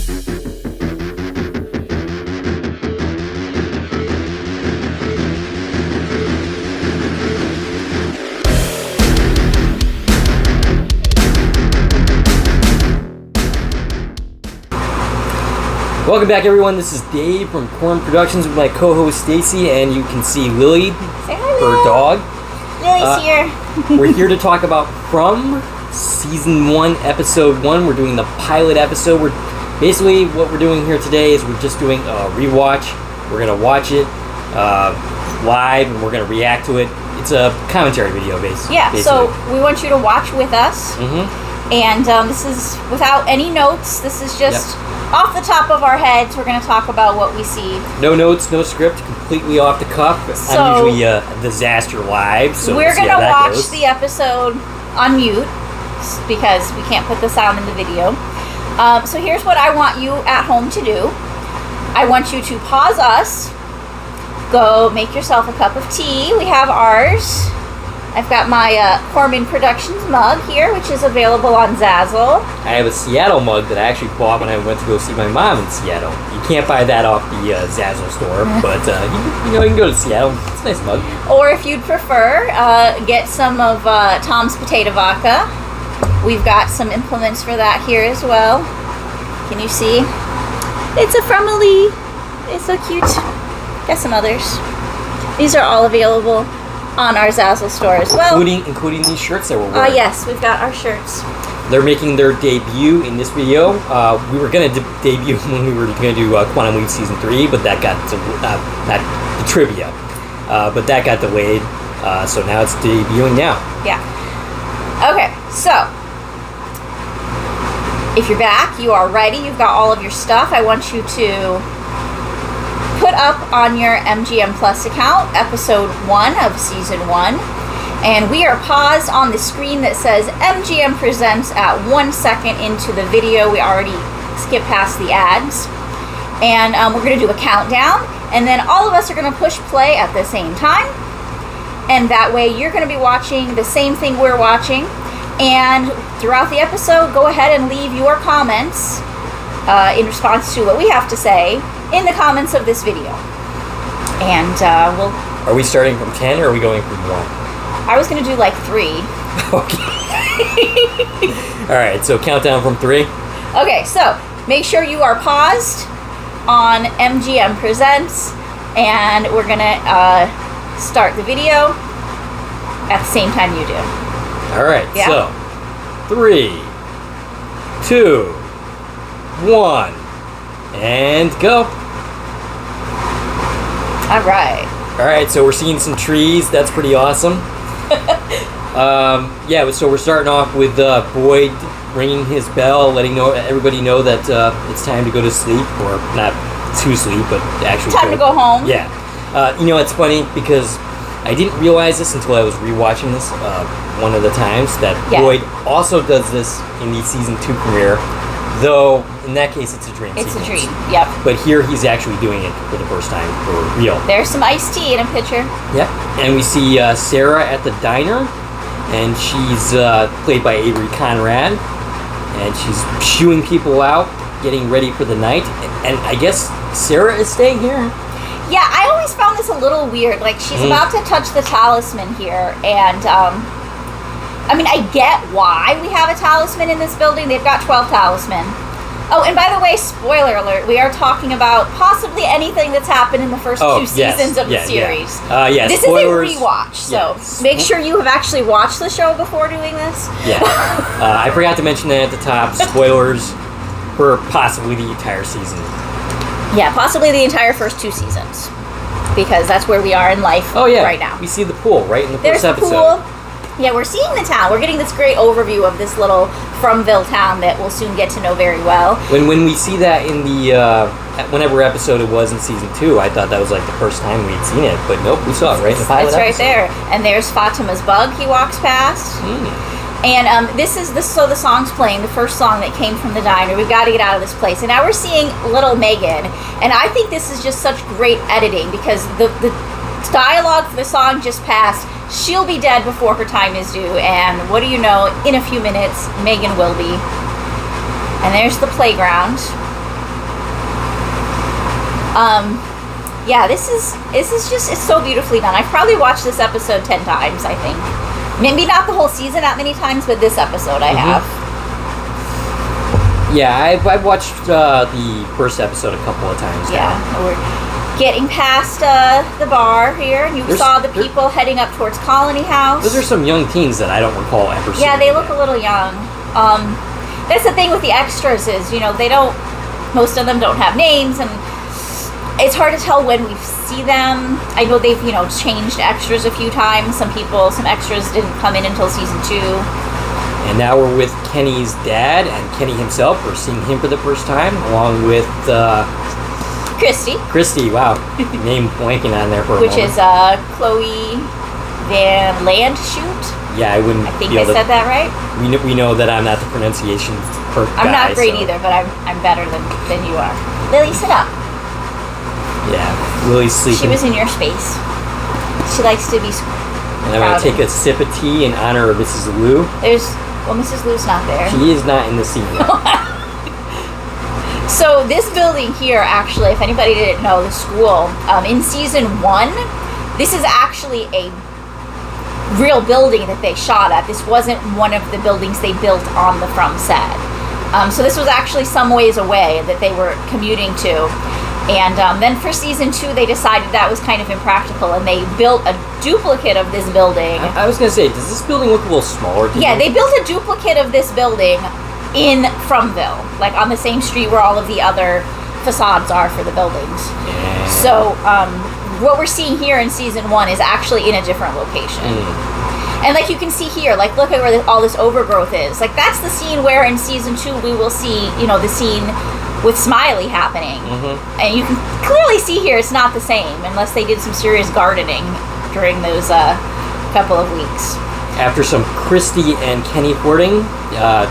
Welcome back, everyone. This is Dave from Corn Productions with my co-host Stacie, and you can see Lily, her dog. Lily's here. We're here to talk about From Season 1, Episode 1. We're doing the pilot episode. Basically, what we're doing here today is we're just doing a rewatch. We're going to watch it live, and we're going to react to it. It's a commentary video, basically. Yeah, so we want you to watch with us. Mm-hmm. And this is without any notes. This is just... Yep. Off the top of our heads, we're going to talk about what we see. No notes, no script, completely off the cuff. So, I'm usually a disaster live, so we're going to watch the episode on mute because we can't put the sound in the video. So here's what I want you at home to do. I want you to pause us, go make yourself a cup of tea. We have ours. I've got my Corman Productions mug here, which is available on Zazzle. I have a Seattle mug that I actually bought when I went to go see my mom in Seattle. You can't buy that off the Zazzle store, but you can go to Seattle. It's a nice mug. Or if you'd prefer, get some of Tom's Potato Vodka. We've got some implements for that here as well. Can you see? It's a Fromely. It's so cute. Got some others. These are all available on our Zazzle store as well. Including these shirts that we're wearing. Yes, we've got our shirts. They're making their debut in this video. We were going to debut when we were going to do Quantum Leap Season 3, but that got, not the trivia, but that got delayed, so now it's debuting now. Yeah. Okay, so, if you're back, you are ready, you've got all of your stuff, I want you to put up on your MGM Plus account episode 1 of season 1, and we are paused on the screen that says MGM Presents at 1 second into the video. We already skipped past the ads, and we're going to do a countdown, and then all of us are going to push play at the same time, and that way you're going to be watching the same thing we're watching. And throughout the episode, go ahead and leave your comments in response to what we have to say in the comments of this video. And we'll... Are we starting from 10 or are we going from 1? I was going to do like 3. Okay. Alright, so countdown from 3. Okay, so make sure you are paused on MGM Presents, and we're going to start the video at the same time you do. Alright, yeah. So 3, 2, 1, and go. Alright, so we're seeing some trees. That's pretty awesome. Yeah, so we're starting off with Boyd ringing his bell, letting everybody know that it's time to go to sleep, or not to sleep, but actually time to go home. Yeah. It's funny because I didn't realize this until I was rewatching this one of the times, that Boyd also does this in the season 2 premiere, though in that case it's a dream sequence. It's a dream, yep. But here he's actually doing it for the first time for real. There's some iced tea in a pitcher. Yeah, and we see Sarah at the diner, and she's played by Avery Conrad, and she's shooing people out, getting ready for the night, and I guess Sarah is staying here. Yeah, I always found this a little weird. Like, she's about to touch the talisman here, and, I mean, I get why we have a talisman in this building. They've got 12 talisman. Oh, and by the way, spoiler alert, we are talking about possibly anything that's happened in the first 2 seasons of the series. Yeah, this spoilers. Is a rewatch, so make sure you have actually watched the show before doing this. Yeah. I forgot to mention that at the top. Spoilers for possibly the entire season. Yeah, possibly the entire first 2 seasons. Because that's where we are in life right now. We see the pool right in the first episode. There's the pool. Yeah, we're seeing the town. We're getting this great overview of this little Fromville town that we'll soon get to know very well. When we see that in the whenever episode it was in season 2, I thought that was like the first time we'd seen it, but nope, we saw it right in the pilot episode. It's right there. And there's Fatima's bug he walks past. And so the song's playing, the first song that came from the diner. We've got to get out of this place. And now we're seeing little Megan. And I think this is just such great editing because the dialogue for the song just passed. She'll be dead before her time is due. And what do you know? In a few minutes, Megan will be. And there's the playground. Yeah, this is just, it's so beautifully done. I've probably watched this episode 10 times, I think. Maybe not the whole season that many times, but this episode I have. Yeah, I've watched the first episode a couple of times Yeah, now. we're getting past the bar here, and you saw the people heading up towards Colony House. Those are some young teens that I don't recall ever seeing. Yeah, they look a little young. That's the thing with the extras is, most of them don't have names, and it's hard to tell when we see them. I know they've, changed extras a few times. Some extras didn't come in until season 2. And now we're with Kenny's dad and Kenny himself. We're seeing him for the first time, along with Christy. Christy, wow. Name blanking on there for a Which moment. is Chloe Van Landshoot. Yeah, I wouldn't. I think I said that right. We know that I'm not the pronunciation guy. I'm not great either, but I'm better than you are. Lily, sit up. Yeah, Lily's sleeping. She was in your space. She likes to be. And I'm going to take a sip of tea in honor of Mrs. Lou. Mrs. Lou's not there. She is not in the scene yet. So this building here, actually, if anybody didn't know, the school, in season 1, this is actually a real building that they shot at. This wasn't one of the buildings they built on the From set. So this was actually some ways away that they were commuting to. And then for season 2, they decided that was kind of impractical, and they built a duplicate of this building. I was going to say, does this building look a little smaller to you? They built a duplicate of this building in Fromville, like on the same street where all of the other facades are for the buildings. Yeah. So what we're seeing here in season 1 is actually in a different location. And like you can see here, like look at where all this overgrowth is. Like that's the scene where in season 2 we will see, the scene with Smiley happening. And you can clearly see here it's not the same unless they did some serious gardening during those couple of weeks. After some Christy and Kenny flirting,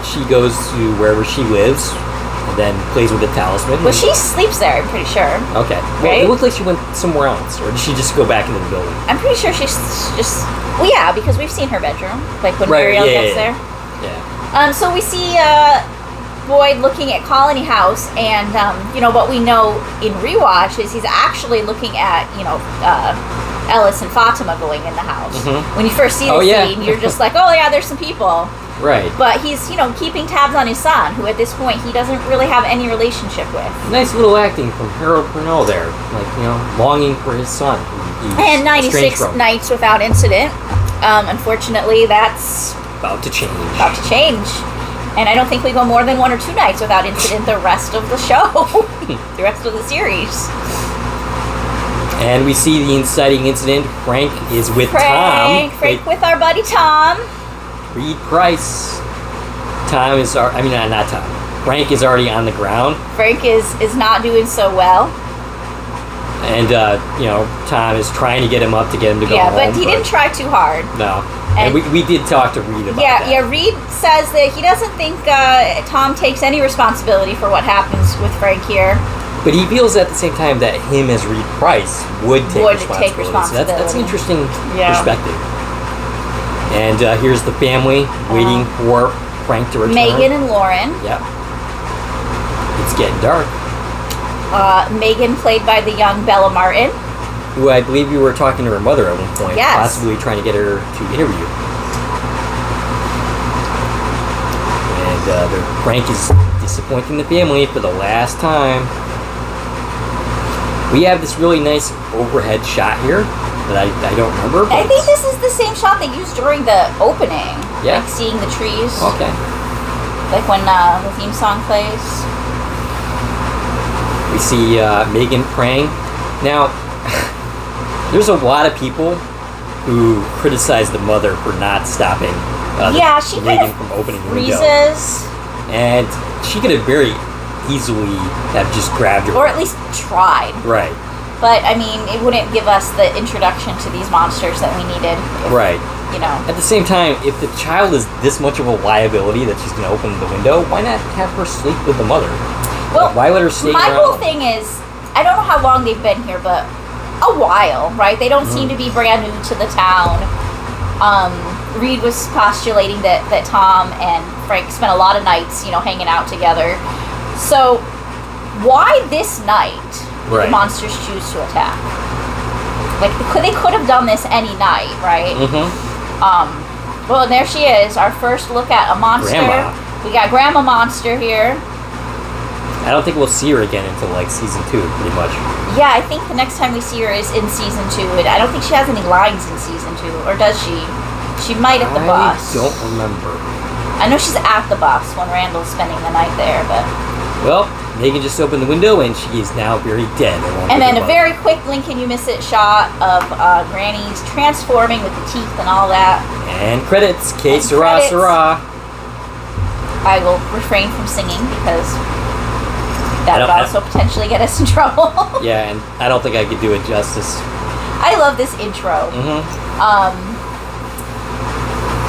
she goes to wherever she lives and then plays with the talisman. Well, she sleeps there, I'm pretty sure. Okay. Well, right? It looked like she went somewhere else, or did she just go back into the building? I'm pretty sure she's just... Well, yeah, because we've seen her bedroom, like when Mariel gets there. Yeah. So we see Boyd looking at Colony House, and what we know in Rewatch is he's actually looking at Ellis and Fatima going in the house. When you first see the scene, you're just like, oh yeah, there's some people. Right. But he's keeping tabs on his son, who at this point he doesn't really have any relationship with. Nice little acting from Harold Purnell there, like longing for his son. And 96 nights without incident. Unfortunately, that's about to change. And I don't think we go more than 1 or 2 nights without incident the rest of the show. The rest of the series. And we see the inciting incident. Frank is with Tom. Frank with our buddy Tom. Reed Price. Tom is... not Tom. Frank is already on the ground. Frank is not doing so well. And, Tom is trying to get him up to get him to go home. Yeah, but he didn't try too hard. No. And we did talk to Reed about that. Yeah, Reed says that he doesn't think Tom takes any responsibility for what happens with Frank here. But he feels at the same time that him as Reed Price would take responsibility. So that's an interesting perspective. And here's the family waiting for Frank to return. Megan and Lauren. Yep. It's getting dark. Megan, played by the young Bella Martin. Who I believe you were talking to her mother at one point. Yes. Possibly trying to get her to interview. And Frank is disappointing the family for the last time. We have this really nice overhead shot here that I don't remember. I think this is the same shot they used during the opening. Yeah. Like seeing the trees. Okay. Like when the theme song plays. We see Megan praying. Now, there's a lot of people who criticize the mother for not stopping she Megan from opening the window. Freezes. And she could have very easily have just grabbed her. Or at least tried. Right. But, I mean, it wouldn't give us the introduction to these monsters that we needed. Right. At the same time, if the child is this much of a liability that she's going to open the window, why not have her sleep with the mother? Well, why let her stay my around? whole thing is, I don't know how long they've been here, but a while, right? They don't seem to be brand new to the town. Reed was postulating that Tom and Frank spent a lot of nights, hanging out together. So, why this night? the Right. monsters choose to attack. Like, they could have done this any night, right? Well, and there she is, our first look at a monster. Grandma. We got Grandma Monster here. I don't think we'll see her again until like season 2, pretty much. Yeah, I think the next time we see her is in season 2. And I don't think she has any lines in season 2, or does she? She might at the bus. I don't remember. I know she's at the bus when Randall's spending the night there, but... Well, Megan just opened the window and she is now very dead. And then a very quick blink and you miss it shot of Granny's transforming with the teeth and all that. And credits. Que And sera, credits. sera. I will refrain from singing because that would I- also potentially get us in trouble. Yeah, and I don't think I could do it justice. I love this intro.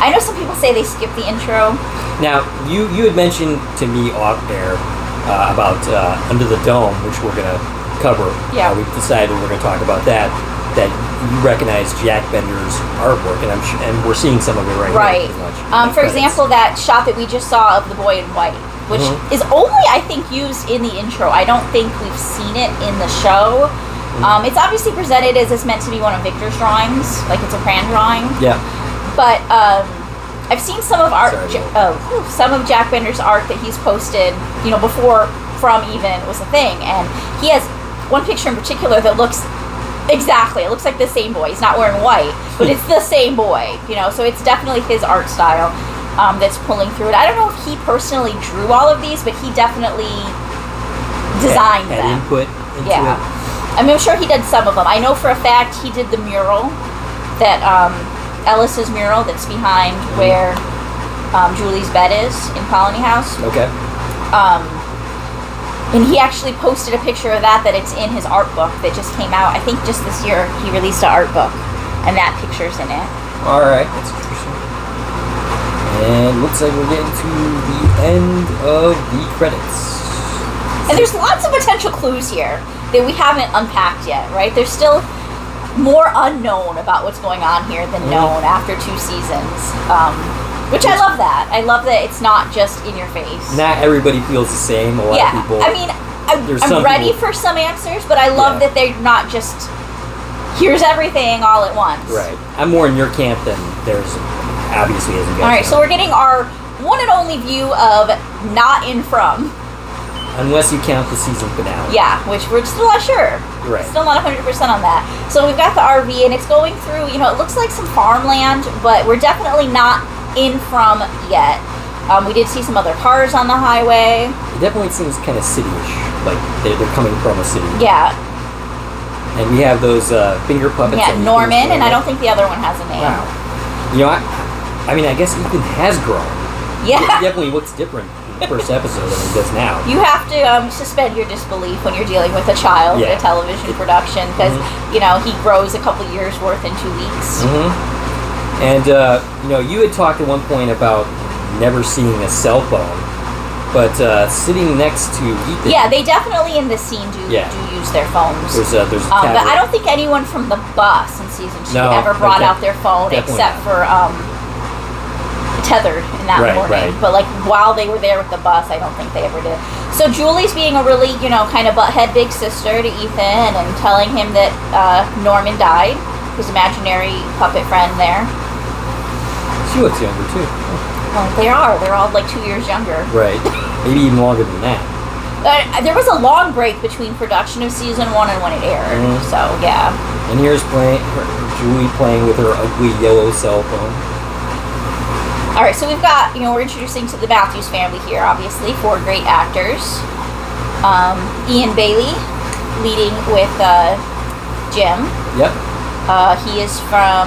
I know some people say they skip the intro. Now, you had mentioned to me off air about Under the Dome, which we're going to cover. Yeah. We've decided we're going to talk about that you recognize Jack Bender's artwork, and we're seeing some of it right Right. now. Pretty much. For example, that shot that we just saw of the boy in white, which is only, I think, used in the intro. I don't think we've seen it in the show. It's obviously presented as it's meant to be one of Victor's drawings, like it's a Pran drawing. Yeah. But I've seen some of some of Jack Bender's art that he's posted, before From Even was a thing, and he has one picture in particular that looks exactly. It looks like the same boy. He's not wearing white, but it's the same boy. So it's definitely his art style that's pulling through it. I don't know if he personally drew all of these, but he definitely designed had them. input into Yeah. it. I mean, I'm sure he did some of them. I know for a fact he did the mural that Ellis's mural that's behind where Julie's bed is in Colony House. Okay. And he actually posted a picture of that it's in his art book that just came out. I think just this year he released an art book, and that picture's in it. All right. That's interesting. And looks like we're getting to the end of the credits. And there's lots of potential clues here that we haven't unpacked yet, right? There's still more unknown about what's going on here than known after 2 seasons. Which I love that. I love that it's not just in your face. Not everybody feels the same. A lot of people. I mean, There's I'm some ready people- for some answers, but I love that they're not just, here's everything all at once. Right. I'm more in your camp than there's obviously as you guys Alright, know. so we're getting our one and only view of not in From. Unless you count the season finale. Yeah, which we're still not sure. Right. Still not 100% on that. So we've got the RV, and it's going through, it looks like some farmland, but we're definitely not in From yet. We did see some other cars on the highway. It definitely seems kind of city-ish. Like they're coming from a city. Yeah. And we have those finger puppets. Yeah, that Norman, and I don't think. think the other one has a name. Wow. I mean, I guess Ethan has grown. Yeah. He definitely looks different in the first episode than he does now. You have to suspend your disbelief when you're dealing with a child in a television production because, he grows a couple years worth in 2 weeks. And, you had talked at one point about never seeing a cell phone, but sitting next to Ethan... Yeah, they definitely in this scene do use their phones. There's a tablet. But I don't think anyone from the bus in season 2 ever brought out their phone except for Tethered in that morning. Right. But while they were there with the bus, I don't think they ever did. So Julie's being a really, kind of butthead big sister to Ethan and telling him that Norman died, his imaginary puppet friend there. She looks younger, too. Well, they are. They're all 2 years younger. Right. Maybe even longer than that. There was a long break between production of season 1 and when it aired. So, yeah. And here's Julie playing with her ugly yellow cell phone. All right, so we've got, we're introducing to the Matthews family here, obviously, 4 great actors. Ian Bailey leading with Jim. Yep. He's from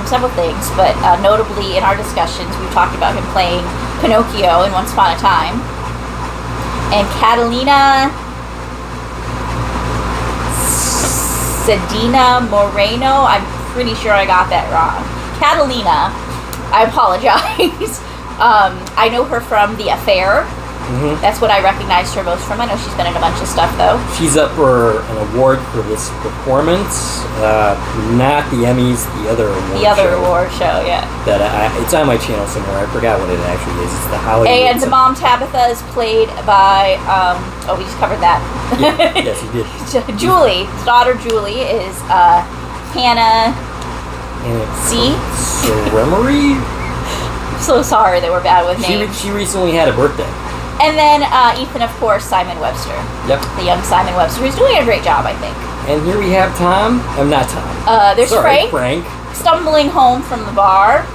several things, but notably in our discussions, we've talked about him playing Pinocchio in Once Upon a Time. And Catalina Sedina Moreno, I'm pretty sure I got that wrong. Catalina, I apologize. I know her from The Affair, Mm-hmm. That's what I recognized her most from. I know she's been in a bunch of stuff, though. She's up for an award for this performance. Not the Emmys, the other award award show, yeah. That it's on my channel somewhere. I forgot what it actually is. It's the Hollywood. And the mom Tabitha is played by, we just covered that. Yeah, yes, you did. Julie, his daughter Julie is Hannah. C. Remery? So sorry that we're bad with names. She recently had a birthday. And then Ethan, of course, Simon Webster. Yep. The young Simon Webster, who's doing a great job, I think. And here we have Tom. I'm not Tom. There's Frank. Stumbling home from the bar.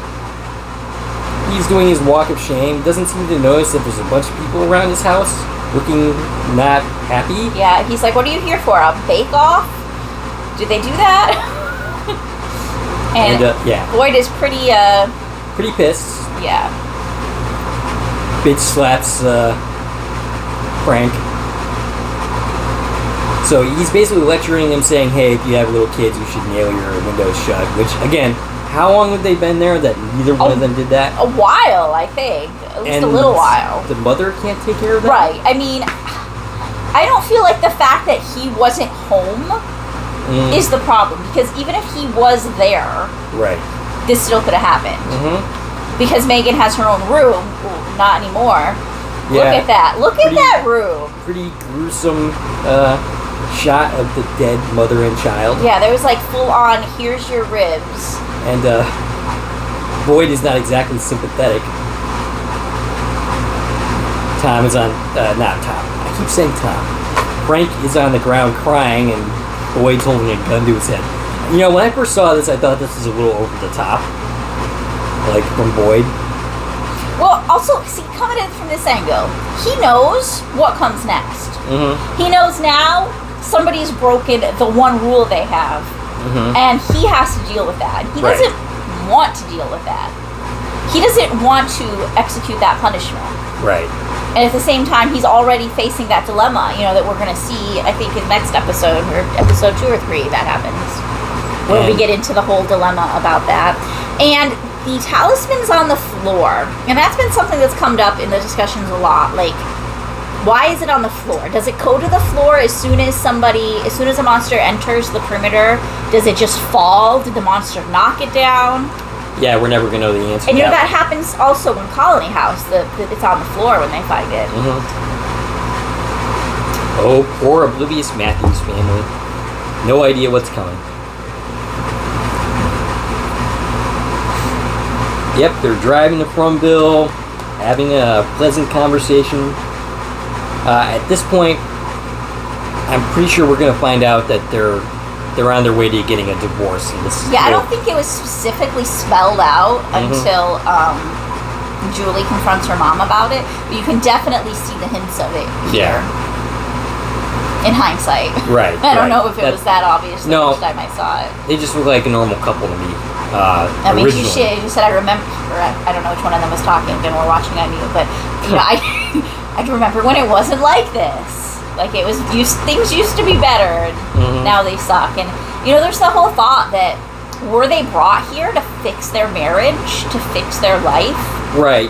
He's doing his walk of shame. Doesn't seem to notice that there's a bunch of people around his house looking not happy. Yeah, he's like, what are you here for? A bake-off? Do they do that? and yeah. Boyd is pretty pissed. Yeah. Bitch slaps Frank. So he's basically lecturing him, saying, hey, if you have little kids, you should nail your windows shut. Which, again, how long have they been there that neither one of them did that? A while, I think. At least a little while. The mother can't take care of that? Right. I mean, I don't feel like the fact that he wasn't home is the problem. Because even if he was there, right, this still could have happened. Mm-hmm. Because Megan has her own room. Well, not anymore. Yeah. Look at that. Look at that room. Pretty gruesome shot of the dead mother and child. Yeah, there was like full on, here's your ribs. And Boyd is not exactly sympathetic. Tom is on, not Tom. I keep saying Tom. Frank is on the ground crying and Boyd's holding a gun to his head. You know, when I first saw this, I thought this was a little over the top. Like, from Boyd. Well, also, see, coming in from this angle, he knows what comes next. Mm-hmm. He knows now somebody's broken the one rule they have, and he has to deal with that. He doesn't want to deal with that. He doesn't want to execute that punishment. Right. And at the same time, he's already facing that dilemma, you know, that we're going to see, I think, in next episode, or episode 2 or 3, that happens. Where we get into the whole dilemma about that. And the talisman's on the floor. And that's been something that's come up in the discussions a lot. Like, why is it on the floor? Does it go to the floor as soon as a monster enters the perimeter? Does it just fall? Did the monster knock it down? Yeah, we're never going to know the answer. And you know, that happens also in Colony House. It's on the floor when they find it. Mm-hmm. Oh, poor oblivious Matthews family. No idea what's coming. Yep, they're driving to Frumville, having a pleasant conversation. At this point, I'm pretty sure we're going to find out that they're on their way to getting a divorce. I don't think it was specifically spelled out until Julie confronts her mom about it, but you can definitely see the hints of it here. In hindsight. Right. I don't know if it was that obvious the first time I saw it. They just look like a normal couple to me. I mean, she said, I remember, I don't know which one of them was talking, and we're watching on you, but, you know, I remember when it wasn't like this. Like, it was, things used to be better, and now they suck. And, you know, there's the whole thought that, were they brought here to fix their marriage, to fix their life? Right.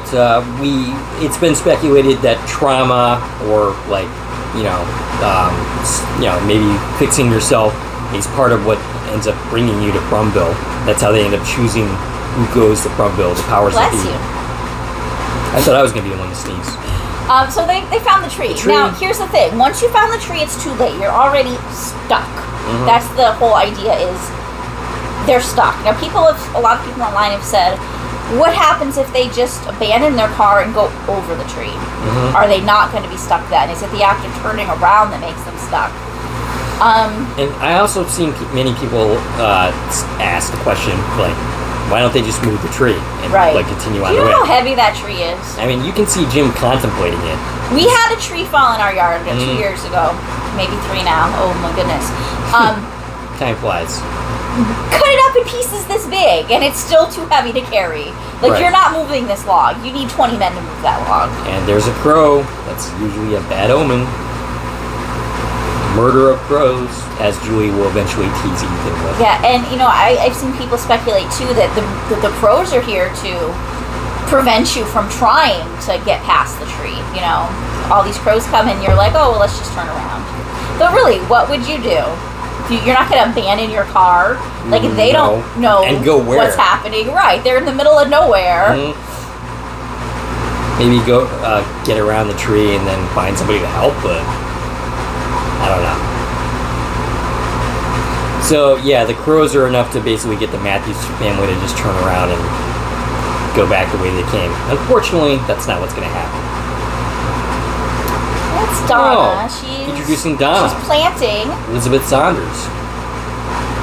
It's been speculated that trauma, or, like, maybe fixing yourself is part of what ends up bringing you to Frumville. That's how they end up choosing who goes to Frumville, the powers that be. Bless you. I thought I was going to be the one to sneeze. So they found the tree. Now, here's the thing. Once you found the tree, it's too late. You're already stuck. That's the whole idea, is they're stuck. Now, a lot of people online have said, what happens if they just abandon their car and go over the tree? Are they not going to be stuck then? Is it the act of turning around that makes them stuck? And I also have seen many people ask the question, like, why don't they just move the tree and like continue on the way? Do you know how heavy that tree is? I mean, you can see Jim contemplating it. We had a tree fall in our yard 2 years ago, maybe 3 now. Oh my goodness. Time flies. Cut it up in pieces this big, and it's still too heavy to carry. Like, you're not moving this log. You need 20 men to move that log. And there's a crow. That's usually a bad omen. Murder of crows, as Julie will eventually tease Ethan with. Yeah, and, you know, I've seen people speculate, too, that the crows are here to prevent you from trying to get past the tree. You know, all these crows come and you're like, oh, well, let's just turn around. But really, what would you do? You're not going to abandon your car. Like, they don't know and go where? What's happening. Right, they're in the middle of nowhere. Maybe go get around the tree and then find somebody to help, but I don't know. So, yeah, the crows are enough to basically get the Matthews family to just turn around and go back the way they came. Unfortunately, that's not what's going to happen. That's Donna. She's introducing Donna. She's planting. Elizabeth Saunders.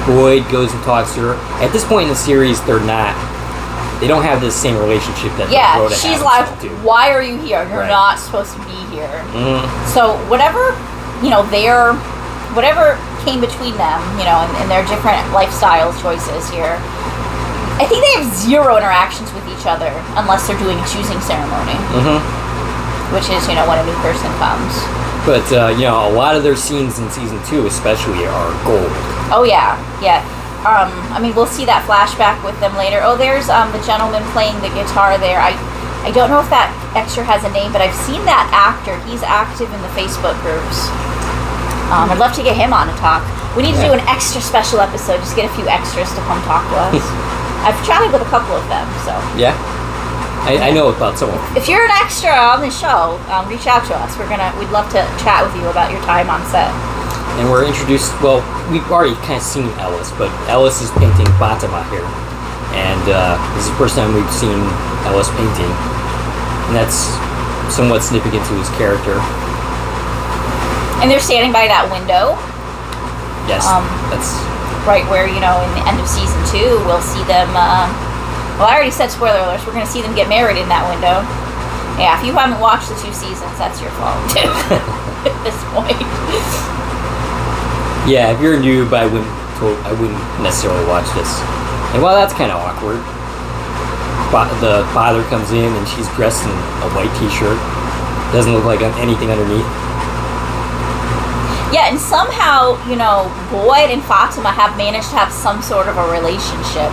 Boyd goes and talks to her. At this point in the series, they don't have this same relationship that Rhoda has. She's like, why are you here? You're not supposed to be here. So whatever, whatever came between them, and their different lifestyle choices here, I think they have zero interactions with each other unless they're doing a choosing ceremony. Which is, when a new person comes. But, a lot of their scenes in season 2 especially are gold. Oh, yeah. We'll see that flashback with them later. Oh, there's the gentleman playing the guitar there. I don't know if that extra has a name, but I've seen that actor. He's active in the Facebook groups. I'd love to get him on to talk. We need to do an extra special episode. Just get a few extras to come talk to us. I've chatted with a couple of them, so. Yeah? I know about some of them. If you're an extra on the show, reach out to us. We'd love to chat with you about your time on set. And we're introduced, well, we've already kind of seen Ellis, but Ellis is painting Fatima here. And this is the first time we've seen Ellis painting. And that's somewhat significant to his character. And they're standing by that window. Yes, that's... Right where, in the end of season 2, we'll see them... Well, I already said spoiler alerts. We're going to see them get married in that window. Yeah, if you haven't watched the 2 seasons, that's your fault, too, at this point. Yeah, if you're new, I wouldn't necessarily watch this. And well, that's kind of awkward. The father comes in and she's dressed in a white t-shirt. Doesn't look like anything underneath. Yeah, and somehow, Boyd and Fatima have managed to have some sort of a relationship.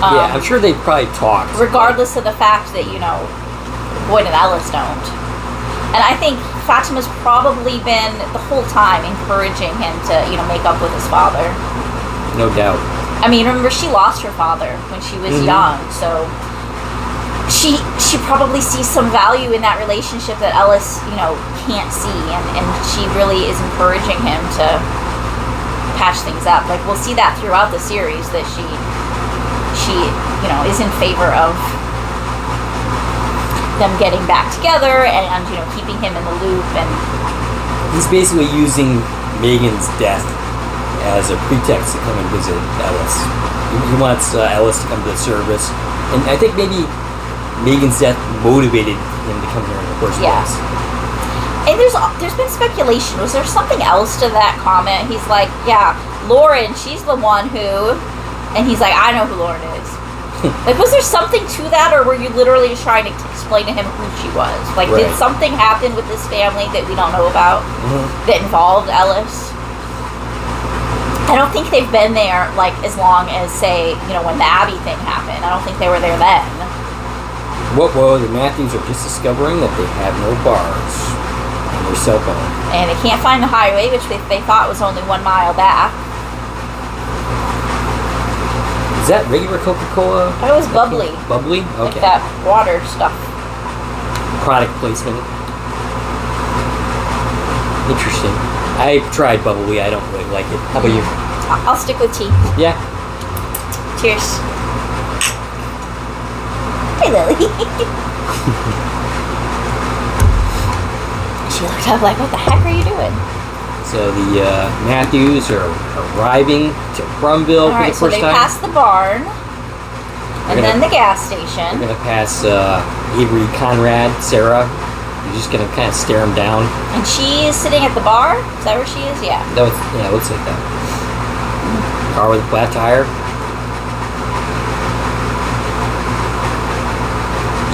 Yeah, I'm sure they've probably talked. Regardless of the fact that, Boyd and Ellis don't. And I think Fatima's probably been, the whole time, encouraging him to, make up with his father. No doubt. Remember, she lost her father when she was young, so she probably sees some value in that relationship that Ellis, can't see, and she really is encouraging him to patch things up. Like, we'll see that throughout the series, that she is in favor of them getting back together and keeping him in the loop. And he's basically using Megan's death as a pretext to come and visit Ellis. He wants Ellis to come to the service, and I think maybe Megan's death motivated him to come here in the first place. And there's been speculation. Was there something else to that comment? He's like, yeah, Lauren, she's the one who... And he's like, I know who Lauren is. Like, was there something to that, or were you literally just trying to explain to him who she was? Like, did something happen with this family that we don't know about that involved Ellis? I don't think they've been there, like, as long as, say, when the Abby thing happened. I don't think they were there then. Whoa, the Matthews are just discovering that they have no bars on their cell phone. And they can't find the highway, which they thought was only 1 mile back. Is that regular Coca-Cola? I thought it was bubbly. Bubbly? Okay. Like that water stuff. Product placement. Interesting. I've tried bubbly. I don't really like it. How about you? I'll stick with tea. Yeah. Cheers. Hey, Lily. She looked up like, what the heck are you doing? So the Matthews are arriving to Brumville for the first time. So they pass the barn, and then the gas station. They're going to pass Avery, Conrad, Sarah. You're just going to kind of stare them down. And she is sitting at the bar? Is that where she is? Yeah. It looks like that. Car with a flat tire.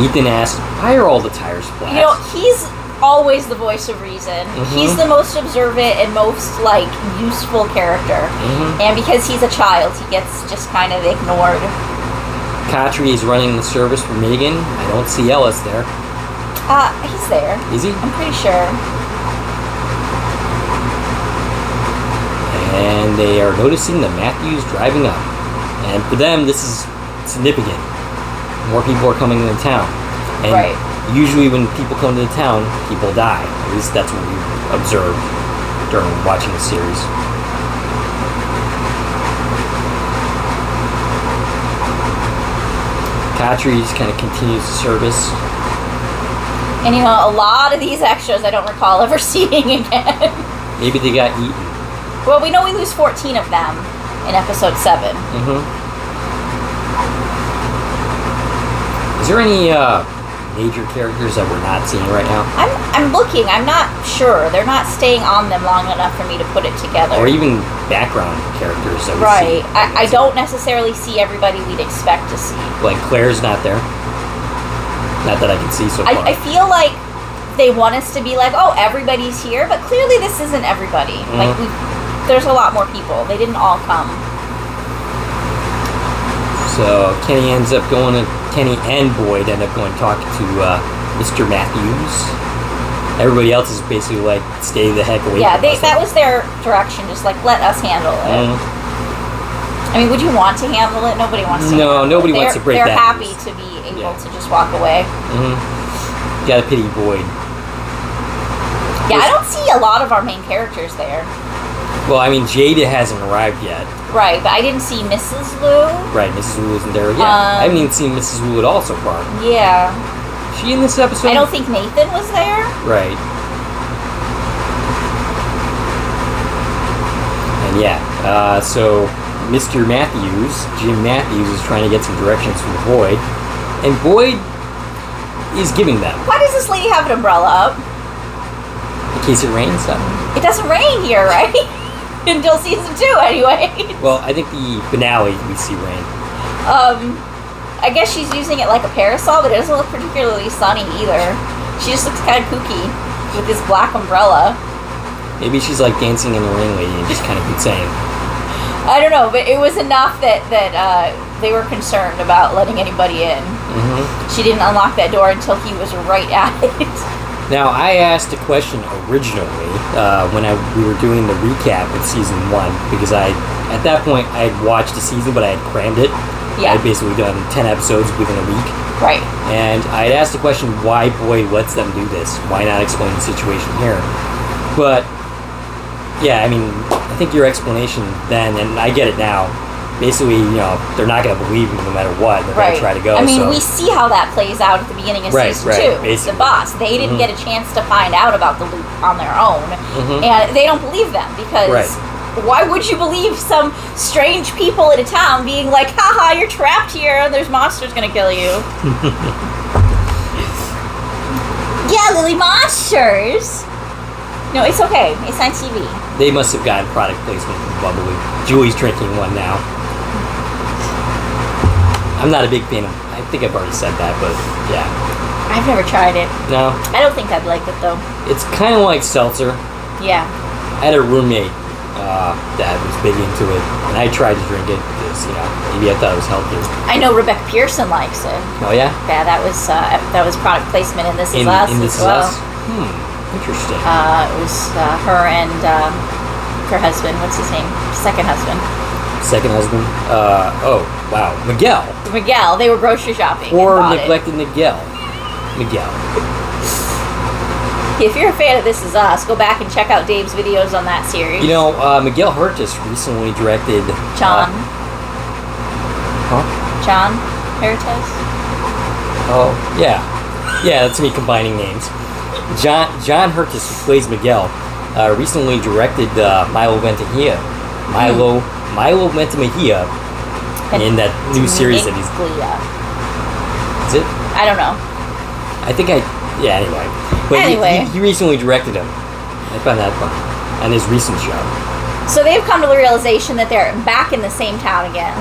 Ethan asks, why are all the tires flat? He's always the voice of reason. He's the most observant and most, useful character. And because he's a child, he gets just kind of ignored. Katri is running the service for Megan. I don't see Ellis there. He's there. Is he? I'm pretty sure. And they are noticing that Matthew's driving up. And for them, this is significant. More people are coming into town. And right. Usually when people come to the town, people die. At least that's what we observed during watching the series. Katri just kind of continues the service. And you know, a lot of these extras I don't recall ever seeing again. Maybe they got eaten. Well, we know we lose 14 of them in episode 7. Mm-hmm. Is there any major characters that we're not seeing right now? I'm looking. I'm not sure. They're not staying on them long enough for me to put it together. Or even background characters that we right. see. I don't necessarily see everybody we'd expect to see. Like Claire's not there. Not that I can see so far. I feel like they want us to be like, oh, everybody's here, but clearly this isn't everybody. Mm-hmm. Like, there's a lot more people. They didn't all come. So Kenny and Boyd end up going talking to Mr. Matthews. Everybody else is basically like, stay the heck away from us. That was their direction, just like, let us handle it. Mm-hmm. I mean, would you want to handle it? Nobody wants to handle nobody it. wants to break that They're happy news. to be able to just walk away. Mm-hmm. Gotta pity Boyd. Yeah, I don't see a lot of our main characters there. Well, I mean, Jada hasn't arrived yet. Right, but I didn't see Mrs. Wu. Right, Mrs. Wu isn't there yet. I haven't even seen Mrs. Wu at all so far. Yeah. Is she in this episode? I don't think Nathan was there. Right. And yeah, so Mr. Matthews, Jim Matthews, is trying to get some directions from Boyd. And Boyd is giving them. Why does this lady have an umbrella up? In case it rains. It doesn't rain here, right? Until season 2, anyway. Well, I think the finale we see rain. I guess she's using it like a parasol, but it doesn't look particularly sunny either. She just looks kind of kooky with this black umbrella. Maybe she's like dancing in the rain lady and just kind of insane. I don't know, but it was enough that they were concerned about letting anybody in. Mm-hmm. She didn't unlock that door until he was right at it. Now, I asked a question originally when we were doing the recap with season 1, because at that point I had watched the season, but I had crammed it. Yeah. I had basically done 10 episodes within a week. Right. And I had asked the question why Boyd lets them do this. Why not explain the situation here? But yeah, I mean, I think your explanation then, and I get it now. Basically, you know, they're not going to believe him no matter what. They're going to try to go. I mean, we see how that plays out at the beginning of season 2. Basically. The boss. They didn't get a chance to find out about the loop on their own. And they don't believe them because why would you believe some strange people in a town being like, haha, you're trapped here, there's monsters going to kill you. Yeah, Lily, monsters! No, it's okay. It's on TV. They must have gotten product placement from Bubbly. Julie's drinking one now. I'm not a big fan of... I think I've already said that, but yeah. I've never tried it. No? I don't think I'd like it, though. It's kind of like seltzer. Yeah. I had a roommate that was big into it, and I tried to drink it because, you know, maybe I thought it was healthier. I know Rebecca Pearson likes it. Oh, yeah? Yeah, that was product placement in This Is Us in as This Is well. Us? Interesting. It was her and her husband. What's his name? Second husband. Second husband? Oh, wow. Miguel. Miguel. They were grocery shopping. Or neglected Miguel. Miguel. If you're a fan of This Is Us, go back and check out Dave's videos on that series. You know, Miguel Hurtis recently directed... John. Huh? John Hurtis? Oh, yeah. Yeah, that's me combining names. John Hurtis, who plays Miguel, recently directed Milo Ventimiglia. Milo Ventimiglia in that new series that he's... Is it? I don't know. I think yeah, anyway. But he recently directed him. I found that fun. On his recent show. So they've come to the realization that they're back in the same town again.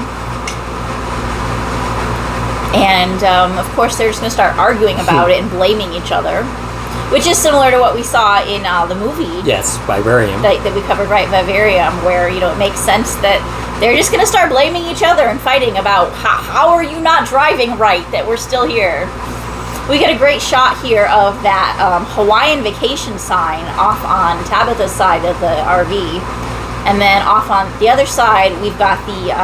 And, of course, they're just going to start arguing about it and blaming each other. Which is similar to what we saw in the movie. Yes, Vivarium. That we covered, right, Vivarium, where, it makes sense that they're just going to start blaming each other and fighting about how are you not driving right, that we're still here. We get a great shot here of that Hawaiian vacation sign off on Tabitha's side of the RV. And then off on the other side, we've got the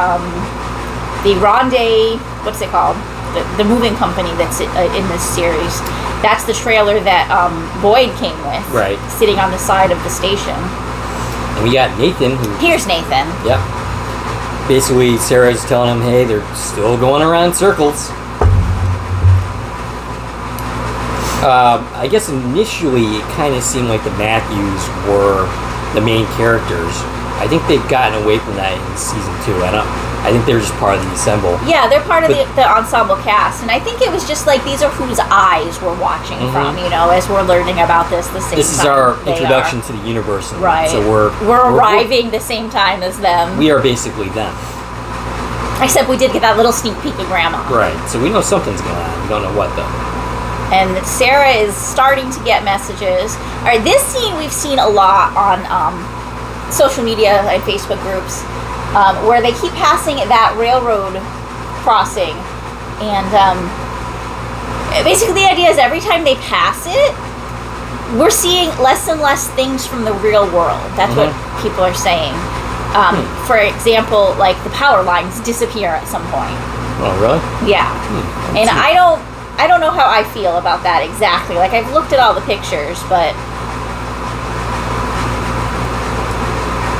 Ronde, what's it called? The moving company that's in this series. That's the trailer that Boyd came with. Right. Sitting on the side of the station. And we got Nathan. Here's Nathan. Yep. Basically, Sarah's telling him, hey, they're still going around in circles. I guess initially it kind of seemed like the Matthews were the main characters. I think they've gotten away from that in season 2. I think they're just part of the ensemble. Yeah, they're part of the ensemble cast, and I think it was just like these are whose eyes we're watching from, as we're learning about this the same time. This is our introduction to the universe, right? So we're arriving the same time as them. We are basically them. Except we did get that little sneak peek of Grandma. Right. So we know something's going on. We don't know what though. And Sarah is starting to get messages. All right, this scene we've seen a lot on social media and Facebook groups. Where they keep passing that railroad crossing, and basically the idea is every time they pass it, we're seeing less and less things from the real world. That's what people are saying. For example, like the power lines disappear at some point. Oh, really? Yeah. And I don't know how I feel about that exactly. Like, I've looked at all the pictures, but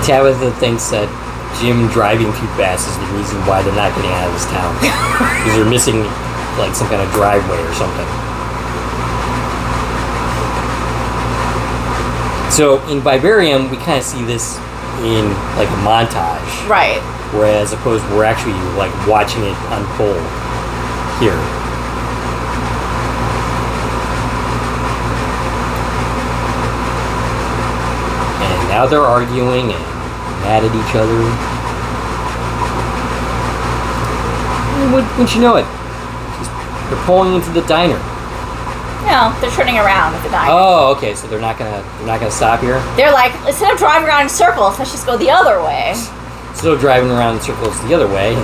Tabitha thinks that Jim driving too fast is the reason why they're not getting out of this town. Because they're missing, like, some kind of driveway or something. So, in Vivarium, we kind of see this in, like, a montage. Right. Whereas, opposed, we're actually, like, watching it unfold here. And now they're arguing and mad at each other. Wouldn't you know it? They're pulling into the diner. No, they're turning around at the diner. Oh, okay. So they're not gonna stop here. They're like, instead of driving around in circles, let's just go the other way. So driving around in circles the other way.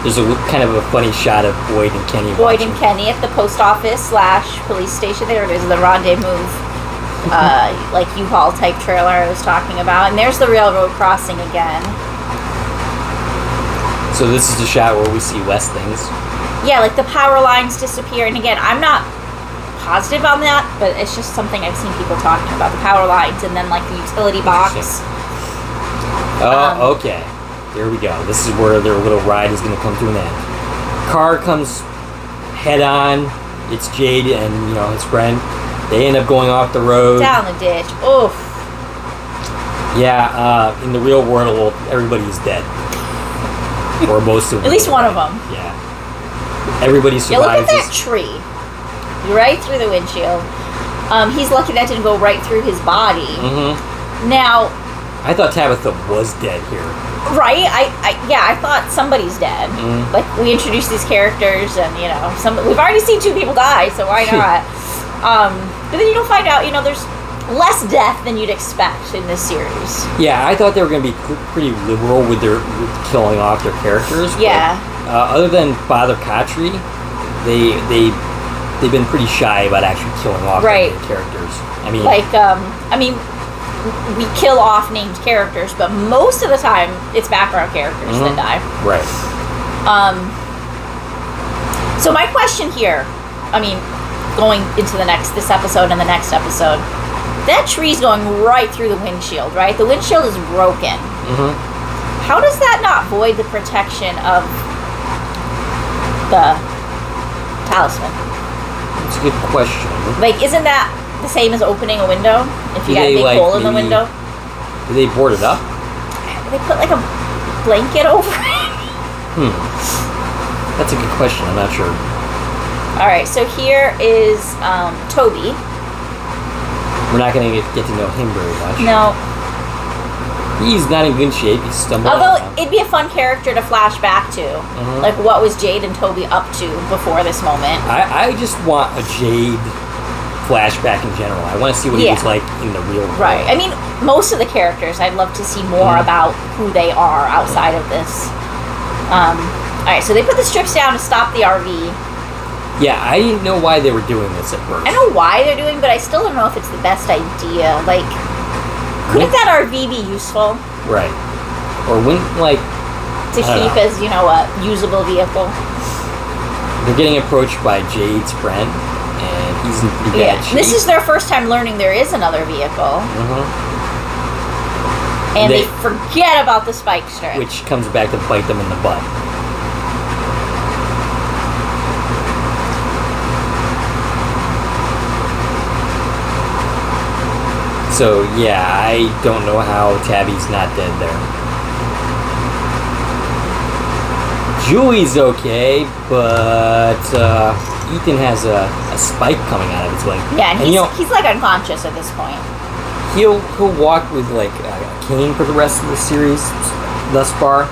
There's a kind of a funny shot of Boyd and Kenny. Boyd and Kenny at the post office / police station. There's the rendezvous. Like U-Haul type trailer I was talking about, and there's the railroad crossing again. So this is the shot where we see less things. Yeah, like the power lines disappear, and again, I'm not positive on that, but it's just something I've seen people talking about, the power lines, and then like the utility box. Oh, okay. There we go. This is where their little ride is going to come to an end. Car comes head on. It's Jade and his friend. They end up going off the road. Down the ditch. Oof. Yeah, in the real world, everybody's dead. Or most of them. At least one of them. Yeah. Everybody survives. Yeah, look at that tree. Right through the windshield. He's lucky that didn't go right through his body. Mm-hmm. Now... I thought Tabitha was dead here. Right? I thought somebody's dead. Mm-hmm. Like, we introduced these characters and, we've already seen 2 people die, so why not? But then you don't find out, there's less death than you'd expect in this series. Yeah, I thought they were going to be pretty liberal with killing off their characters. Yeah. But, other than Father Khatri, they've been pretty shy about actually killing off their characters. I mean, we kill off named characters, but most of the time it's background characters that die. Right. So my question here, going into this episode and the next episode, that tree's going right through the windshield, right? The windshield is broken. Mm-hmm. How does that not void the protection of the talisman? That's a good question. Like, isn't that the same as opening a window? If you got a big hole in the window? Do they board it up? They put like a blanket over it? That's a good question. I'm not sure. Alright, so here is Toby. We're not going to get to know him very much. No. He's not in good shape. He's stumbling Although, around. it'd be a fun character to flash back to. Mm-hmm. Like, what was Jade and Toby up to before this moment? I just want a Jade flashback in general. I want to see what he was like in the real world. Right. I mean, most of the characters, I'd love to see more about who they are outside of this. Alright, so they put the strips down to stop the RV. Yeah, I didn't know why they were doing this at first. I know why they're doing, but I still don't know if it's the best idea. Like, couldn't that RV be useful? Right. Or wouldn't, like... To keep as, you know, a usable vehicle? They're getting approached by Jade's friend, and he's in pretty bad shape. This is their first time learning there is another vehicle. And they forget about the spike strip. Which comes back to bite them in the butt. So, yeah, I don't know how Tabby's not dead there. Julie's okay, but Ethan has a spike coming out of his leg. Yeah, and he's like unconscious at this point. He'll walk with like a cane for the rest of the series thus far,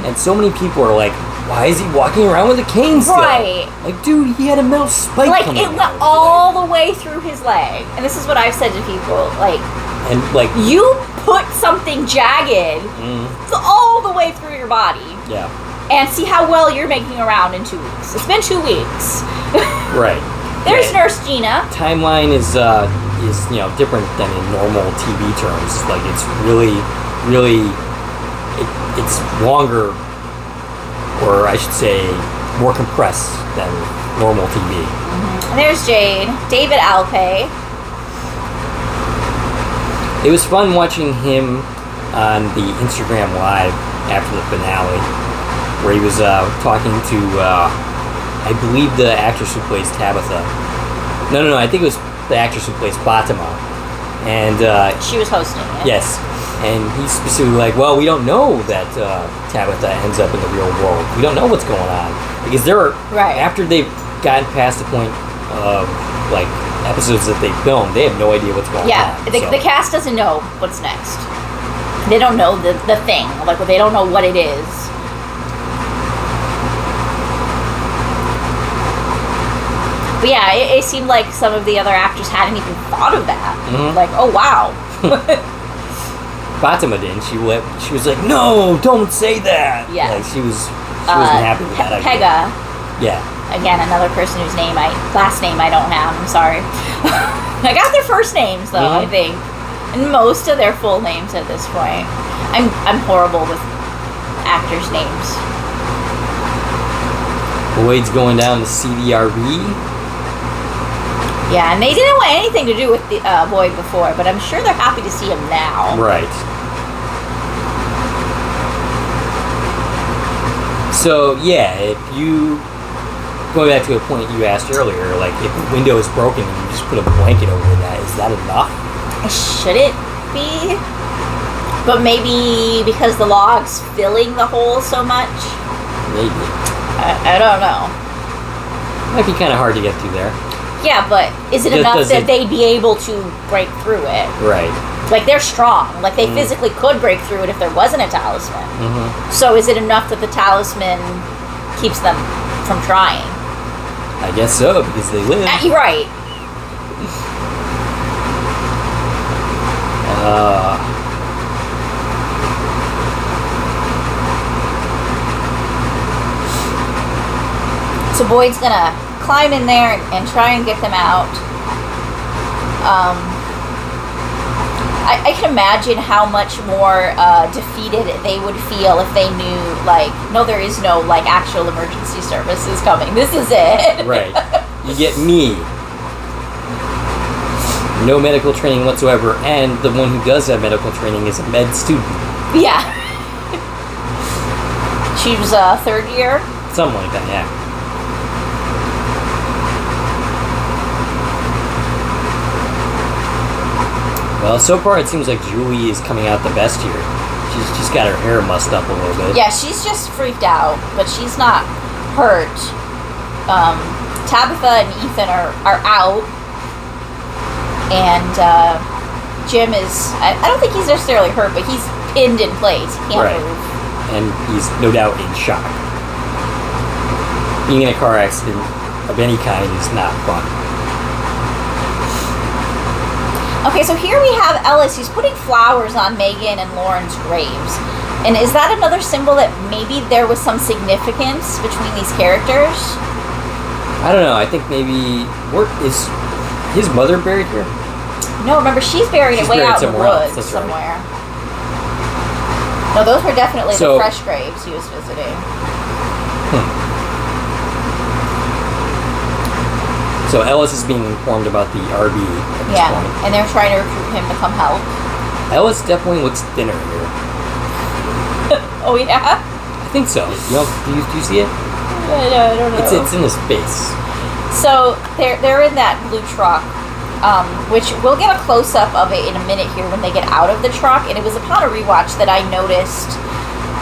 and so many people are like, "Why is he walking around with a cane still?" Right. Like, dude, he had a metal spike. Like it went all the way through his leg, and this is what I've said to people. Like, you put something jagged all the way through your body. Yeah. And see how well you're making around in 2 weeks. It's been 2 weeks. Right. There's Nurse Gina. Timeline is different than in normal TV terms. Like it's really, it's longer, or I should say, more compressed than normal TV. And there's Jade. David Alpay. It was fun watching him on the Instagram Live after the finale, where he was talking to, I believe, the actress who plays Tabitha. No, I think it was the actress who plays Fatima. And she was hosting it. Yes. And he's specifically like, well, we don't know that Tabitha ends up in the real world. We don't know what's going on. Because after they've gotten past the point of, like, episodes that they filmed, they have no idea what's going on. Yeah, the cast doesn't know what's next. They don't know the thing. Like, they don't know what it is. But yeah, it seemed like some of the other actors hadn't even thought of that. Like, oh wow. Fatima didn't. She was like, no, don't say that. Yeah. Like she wasn't happy with that idea. Pega. Yeah. Again, another person whose last name I don't have. I'm sorry. I got their first names though. I think, and most of their full names at this point. I'm horrible with actors' names. Boyd's going down to see the RV. Yeah, and they didn't want anything to do with the Boyd before, but I'm sure they're happy to see him now. Right. So, yeah, if you... Going back to a point you asked earlier, like, if the window is broken and you just put a blanket over that, is that enough? Should it be? But maybe because the log's filling the hole so much? Maybe. I don't know. Might be kind of hard to get through there. Yeah, but is it enough that they'd be able to break through it? Right. Like, they're strong. Like, they physically could break through it if there wasn't a talisman. So is it enough that the talisman keeps them from trying? I guess so, because they live. Right. So Boyd's gonna climb in there and try and get them out. I can imagine how much more defeated they would feel if they knew, like, no, there is no, like, actual emergency services coming. This is it. Right. You get me. No medical training whatsoever, and the one who does have medical training is a med student. Yeah. She was third year? Something like that, yeah. Well, so far it seems like Julie is coming out the best here. She's just got her hair mussed up a little bit. Yeah, she's just freaked out, but she's not hurt. Tabitha and Ethan are out, and Jim is... I don't think he's necessarily hurt, but he's pinned in place. He can't move. And he's no doubt in shock. Being in a car accident of any kind is not fun. Okay, so here we have Ellis. He's putting flowers on Megan and Lauren's graves. And is that another symbol that maybe there was some significance between these characters? I don't know. I think maybe... Where is his mother buried here? No, remember, she's buried way out in the woods somewhere. Right. No, those were definitely the fresh graves he was visiting. So Ellis is being informed about the RV at this point. And they're trying to recruit him to come help. Ellis definitely looks thinner here. Oh, yeah? I think so. Do you see it? I don't know. It's in his face. So they're in that blue truck, which we'll get a close-up of it in a minute here when they get out of the truck. And it was upon a rewatch that I noticed.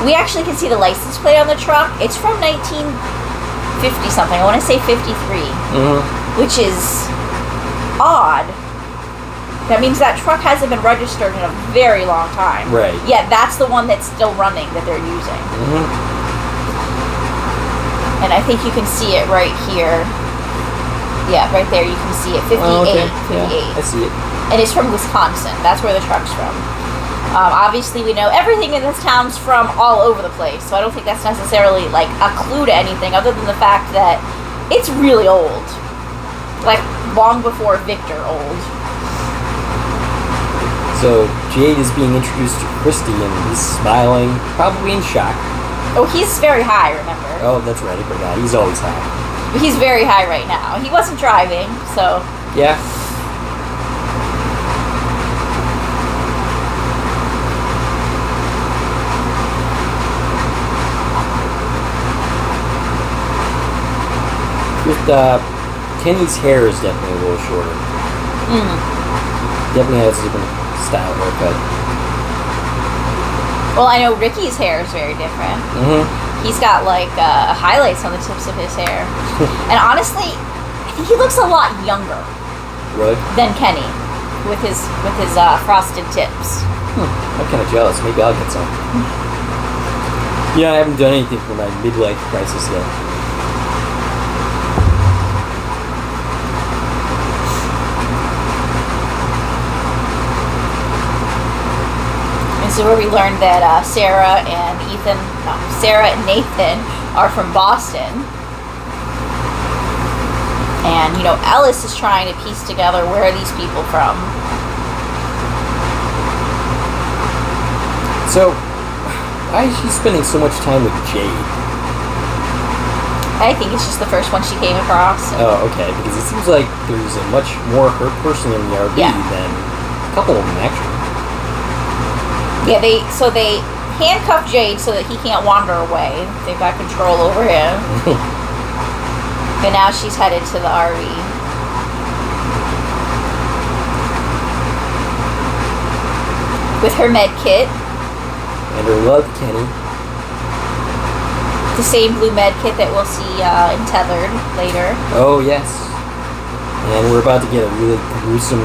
We actually can see the license plate on the truck. It's from 1950-something. I want to say 53. Which is odd. That means that truck hasn't been registered in a very long time. Right. Yet that's the one that's still running that they're using. And I think you can see it right here. Yeah, right there you can see it. 58. Oh, okay. 58. Yeah, I see it. And it's from Wisconsin. That's where the truck's from. Obviously, we know everything in this town's from all over the place, so I don't think that's necessarily like a clue to anything other than the fact that it's really old. Like, long before Victor old. So, Jade is being introduced to Christy, and he's smiling, probably in shock. Oh, he's very high, remember? Oh, that's right, I forgot. He's always high. He's very high right now. He wasn't driving, so... Yeah. With, Kenny's hair is definitely a little shorter. Definitely has a different style haircut. Well, I know Ricky's hair is very different. He's got like highlights on the tips of his hair. And honestly, I think he looks a lot younger. Really? Than Kenny, with his frosted tips. I'm kind of jealous. Maybe I'll get some. Yeah, I haven't done anything for my midlife crisis yet. This is where we learned that Sarah and Nathan are from Boston. And, Ellis is trying to piece together where are these people from. So, why is she spending so much time with Jade? I think it's just the first one she came across. Oh, okay, because it seems like there's a much more her person in the RV than a couple of them, actually. Yeah, they handcuff Jade so that he can't wander away. They've got control over him. And now she's headed to the RV. With her med kit. And her love, Kenny. The same blue med kit that we'll see in Tethered later. Oh, yes. And we're about to get a really gruesome,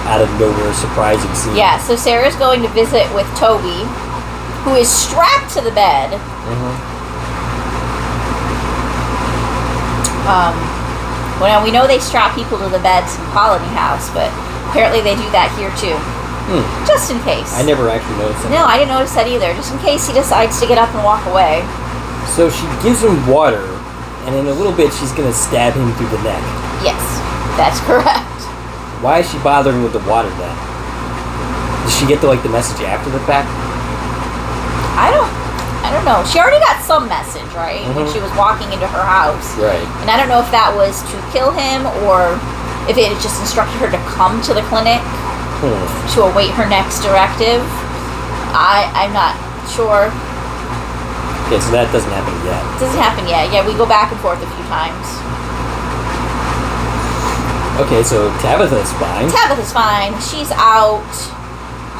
out-of-nowhere, surprising scene. Yeah, so Sarah's going to visit with Toby, who is strapped to the bed. Well, we know they strap people to the beds in Colony House, but apparently they do that here too. Just in case. I never actually noticed that. No, I didn't notice that either. Just in case he decides to get up and walk away. So she gives him water, and in a little bit she's going to stab him through the neck. Yes, that's correct. Why is she bothering with the water then? Does she get the message after the fact? I don't know. She already got some message, right? When she was walking into her house. Right. And I don't know if that was to kill him or if it just instructed her to come to the clinic to await her next directive. I'm not sure. Okay, so that doesn't happen yet. It doesn't happen yet. Yeah, we go back and forth a few times. Okay, so Tabitha's fine. Tabitha's fine. She's out.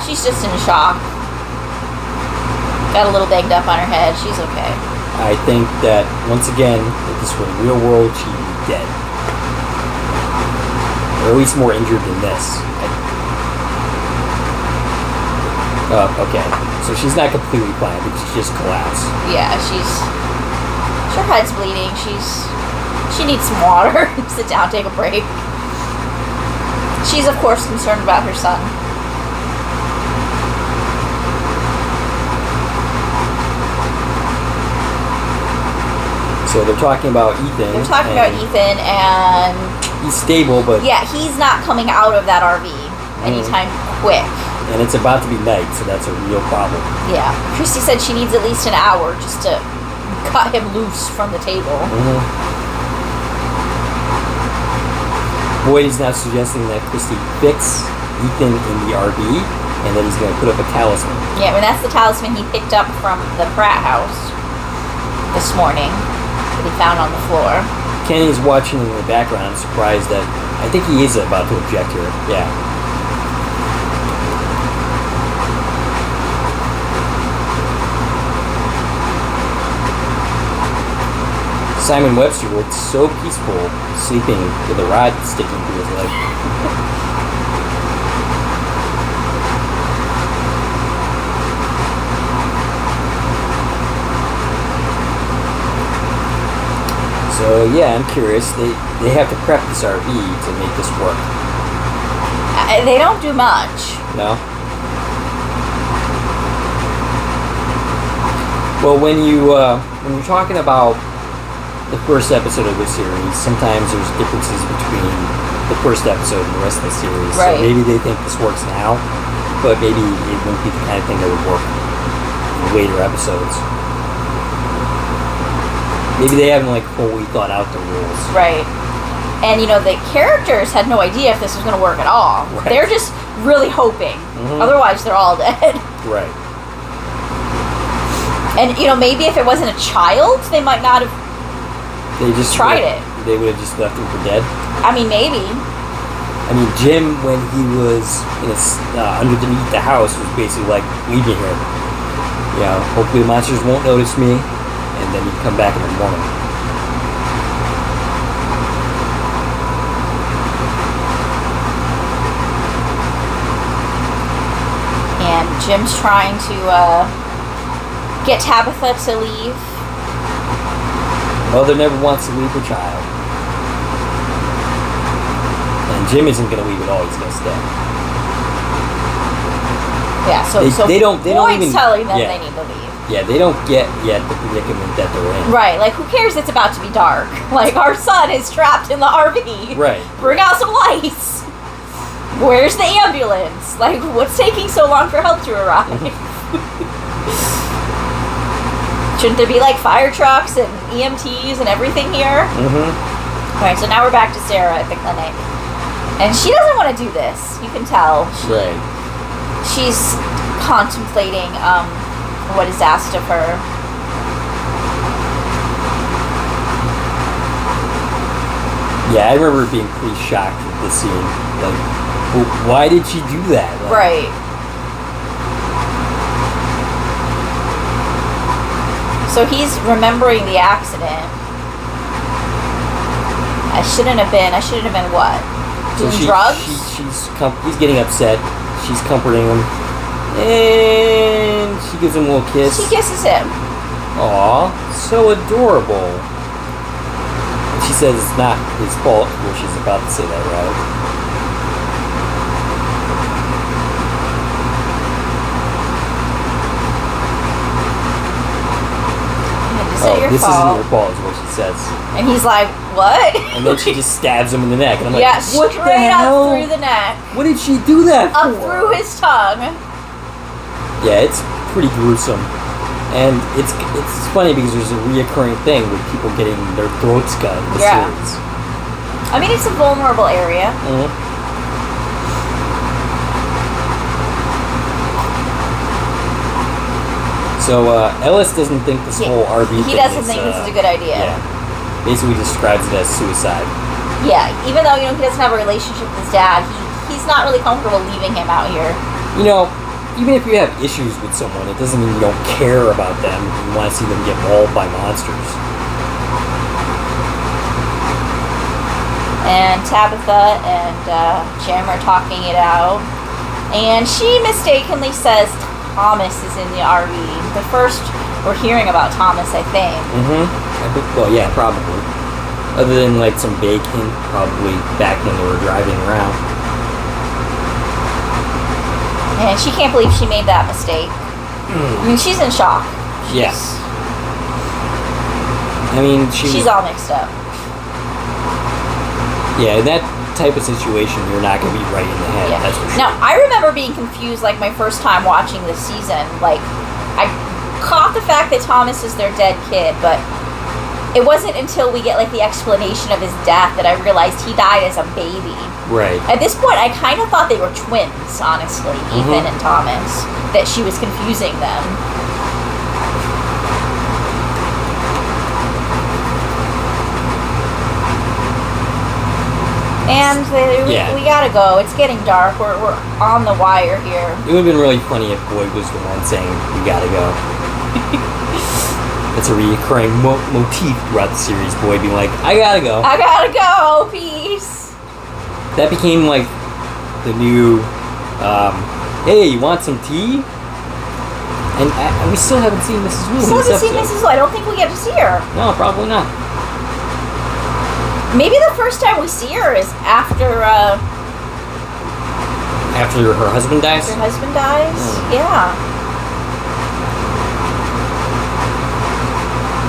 She's just in shock. Got a little banged up on her head. She's okay. I think that, once again, if this were the real world, she'd be dead. Or at least more injured than this. Okay. So she's not completely fine, because she's just collapsed. Yeah, her head's bleeding. She needs some water. Sit down, take a break. She's, of course, concerned about her son. So they're talking about Ethan. They're talking about Ethan, and he's stable, but yeah, he's not coming out of that RV anytime quick. And it's about to be night, so that's a real problem. Yeah, Christy said she needs at least an hour just to cut him loose from the table. Boyd is now suggesting that Christy fix Ethan in the RV, and then he's going to put up a talisman. Yeah, I mean, that's the talisman he picked up from the frat house this morning that he found on the floor. Kenny's watching in the background, surprised that I think he is about to object here. Yeah. Simon Webster looked so peaceful, sleeping with a rod sticking to his leg. So yeah, I'm curious. They have to prep this RV to make this work. They don't do much. No. Well, when you're talking about the first episode of this series, sometimes there's differences between the first episode and the rest of the series. Right. So maybe they think this works now, but maybe it wouldn't be the kind of thing that would work in later episodes. Maybe they haven't fully thought out the rules. Right. And the characters had no idea if this was going to work at all. Right. They're just really hoping. Otherwise, they're all dead. Right. And maybe if it wasn't a child, they might not have. They just tried it. They would have just left him for dead. I mean, maybe. I mean, Jim, when he was underneath the house, was basically like, leave me here. Hopefully the monsters won't notice me, and then he'd come back in the morning. And Jim's trying to get Tabitha to leave. Mother never wants to leave her child. And Jim isn't going to leave at all. He's going to stay. Yeah, so they don't Boyd's even telling them they need to leave. Yeah, they don't get yet the predicament that they're in. Right, who cares it's about to be dark? Our son is trapped in the RV. Right. Bring out some lights. Where's the ambulance? What's taking so long for help to arrive? Shouldn't there be fire trucks and EMTs and everything here? Alright, so now we're back to Sarah at the clinic. And she doesn't want to do this. You can tell. Right. She's contemplating what is asked of her. Yeah, I remember being pretty shocked at this scene. Why did she do that? Right. So he's remembering the accident. I shouldn't have been what? Doing drugs? He's getting upset. She's comforting him. And she gives him a little kiss. She kisses him. Aw, so adorable. And she says it's not his fault. Well, she's about to say that, right? This isn't your fault, is what she says. And he's like, what? And then she just stabs him in the neck. And I'm yeah, what straight the hell? up through the neck. What did she do that for? Up through his tongue. Yeah, it's pretty gruesome. And it's funny because there's a reoccurring thing with people getting their throats cut in the series. I mean, it's a vulnerable area. So Ellis doesn't think this whole RV thing He doesn't think this is a good idea. Yeah. Basically describes it as suicide. Yeah, even though he doesn't have a relationship with his dad, he's not really comfortable leaving him out here. Even if you have issues with someone, it doesn't mean you don't care about them. You want to see them get mauled by monsters. And Tabitha and Jim are talking it out. And she mistakenly says Thomas is in the RV. The first we're hearing about Thomas, I think. Well, yeah, probably. Other than some vague hint, probably back when they were driving around. And she can't believe she made that mistake. I mean, she's in shock. Yes. I mean, she's all mixed up. Yeah, in that type of situation, you're not going to be right in the head. Yeah. That's for sure. Now, I remember being confused, like, my first time watching this season. Like, I caught the fact that Thomas is their dead kid, but it wasn't until we get, like, the explanation of his death that I realized he died as a baby. Right. At this point, I kind of thought they were twins, honestly, Ethan and Thomas, that she was confusing them. And we gotta go. It's getting dark. We're on the wire here. It would have been really funny if Boyd was the one saying, we gotta go. That's a recurring motif throughout the series. Boyd being like, I gotta go. I gotta go. Peace. That became like the new, hey, you want some tea? And we still haven't seen Mrs. Wu. Still haven't seen Mrs. Wu. I don't think we get to see her. No, probably not. Maybe the first time we see her is after... after her husband dies? After her husband dies? Yeah.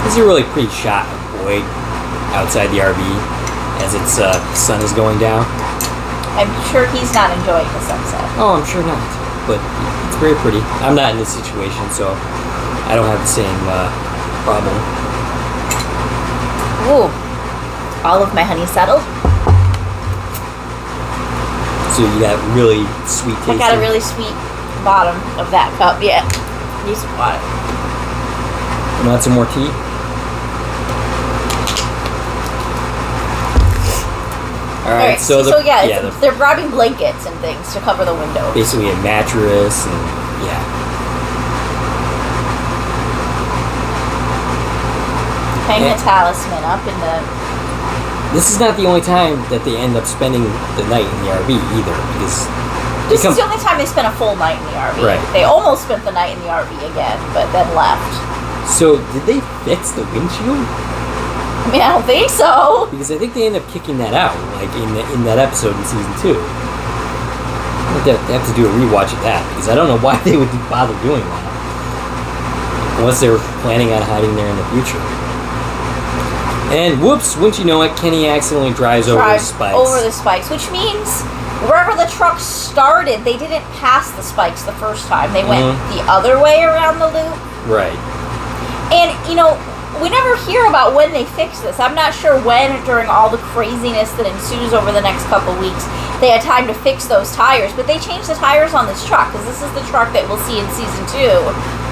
This is a really pretty shot of Boyd outside the RV as its sun is going down. I'm sure he's not enjoying the sunset. Oh, I'm sure not. But it's very pretty. I'm not in this situation, so I don't have the same problem. Ooh. All of my honey settled. So you got really sweet taste. I got a really sweet bottom of that cup, yeah. Need some water. You want some more tea? Alright, so they're grabbing blankets and things to cover the windows. Basically a mattress and yeah. Hang the talisman up in the... This is not the only time that they end up spending the night in the RV either, because... This is the only time they spent a full night in the RV. Right. They almost spent the night in the RV again, but then left. So, did they fix the windshield? I mean, I don't think so. Because I think they end up kicking that out, like in that episode in season 2. I think they have to do a rewatch of that, because I don't know why they would bother doing that. Unless they were planning on hiding there in the future. And whoops, wouldn't you know it, Kenny accidentally drives over the spikes. Over the spikes, which means wherever the truck started, they didn't pass the spikes the first time. They went the other way around the loop. Right. And, you know, we never hear about when they fix this. I'm not sure when, during all the craziness that ensues over the next couple weeks, they had time to fix those tires. But they changed the tires on this truck, because this is the truck that we'll see in season 2.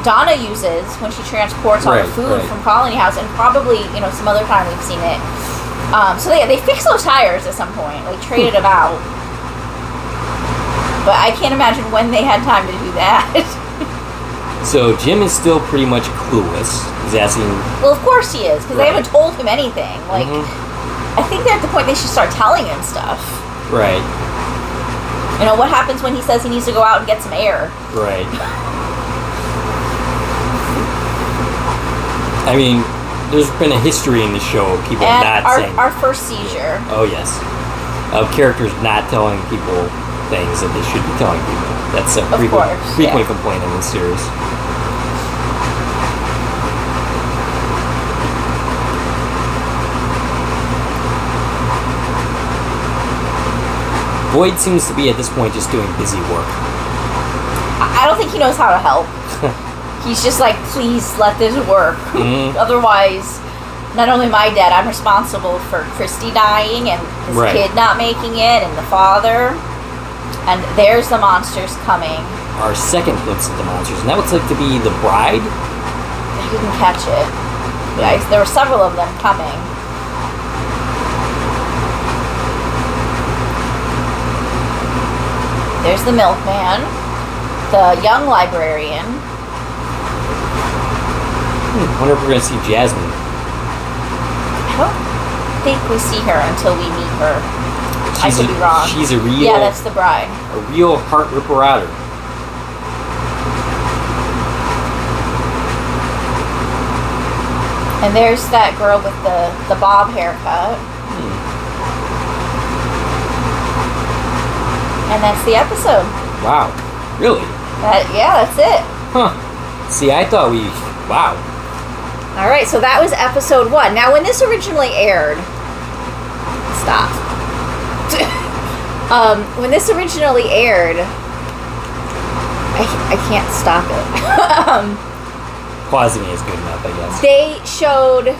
Donna uses when she transports all the food from Colony House, and probably, you know, some other time we've seen it. So they fixed those tires at some point, like traded them out. But I can't imagine when they had time to do that. So Jim is still pretty much clueless. He's asking... Well, of course he is, because they haven't told him anything. Like, I think they're at the point they should start telling him stuff. Right. You know, what happens when he says he needs to go out and get some air? Right. I mean, there's been a history in the show of people not saying... our first seizure. Oh, yes. Of characters not telling people things that they should be telling people. That's a frequent complaint in this series. Boyd seems to be, at this point, just doing busy work. I don't think he knows how to help. He's just like, please let this work. Otherwise, not only am I dead, I'm responsible for Christy dying and his kid not making it and the father. And there's the monsters coming. Our second glimpse of the monsters. And that looks like to be the bride? I didn't catch it. Yeah, there were several of them coming. There's the milkman. The young librarian. I wonder if we're going to see Jasmine. I don't think we see her until we meet her. I could be wrong. She's a real... Yeah, that's the bride. A real heart ripper-outer. And there's that girl with the bob haircut. And that's the episode. Wow. Really? Yeah, that's it. Huh. See, I thought we... Wow. All right, so that was episode 1. Now, when this originally aired... Stop. When this originally aired... I can't stop it. Pausing is good enough, I guess. They showed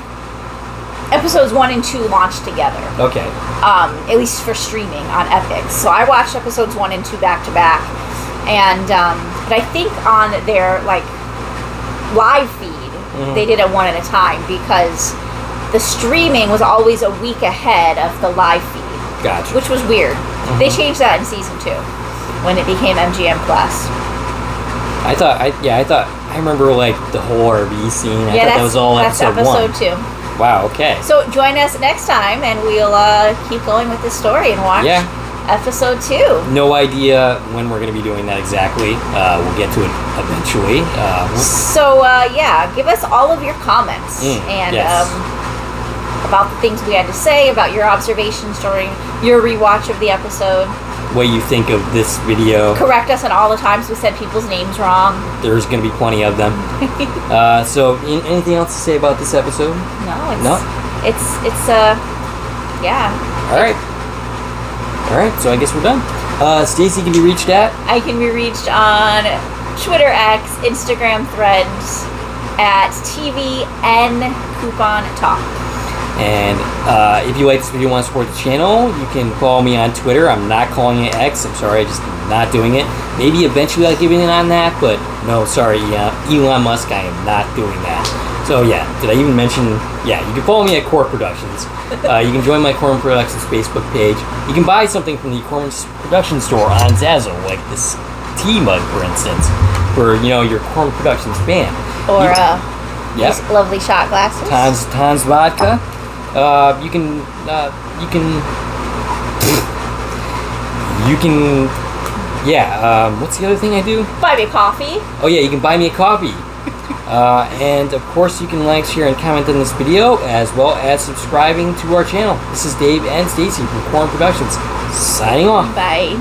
episodes 1 and 2 launched together. Okay. At least for streaming on Epix. So I watched episodes 1 and 2 back to back, and but I think on their live feed they did it one at a time because the streaming was always a week ahead of the live feed. Gotcha. Which was weird. They changed that in season 2 when it became MGM Plus. I remember the whole RV scene. I thought that was all that's episode 2. Wow, okay. So join us next time, and we'll keep going with this story and watch episode 2. No idea when we're going to be doing that exactly. We'll get to it eventually. Give us all of your comments and about the things we had to say, about your observations during your rewatch of the episode. What you think of this video. Correct us on all the times we said people's names wrong. There's going to be plenty of them. So, anything else to say about this episode? No. It's yeah. All right. So I guess we're done. Stacie can be reached at. I can be reached on Twitter, X, Instagram, Threads at TVN Coupon Talk. And if you like this video and want to support the channel, you can follow me on Twitter. I'm not calling it X. I'm sorry, I'm just not doing it. Maybe eventually I'll give in on that, but no, sorry, Elon Musk, I am not doing that. So yeah, did I even mention? Yeah, you can follow me at Core Productions. You can join my Core Productions Facebook page. You can buy something from the Core Productions store on Zazzle, like this tea mug, for instance, for your Core Productions fan. Or these lovely shot glasses. Tons vodka. You can what's the other thing I do? Buy me a coffee. Oh yeah, you can buy me a coffee. And of course you can like, share, and comment on this video, as well as subscribing to our channel. This is Dave and Stacie from Corn Productions, signing off. Bye.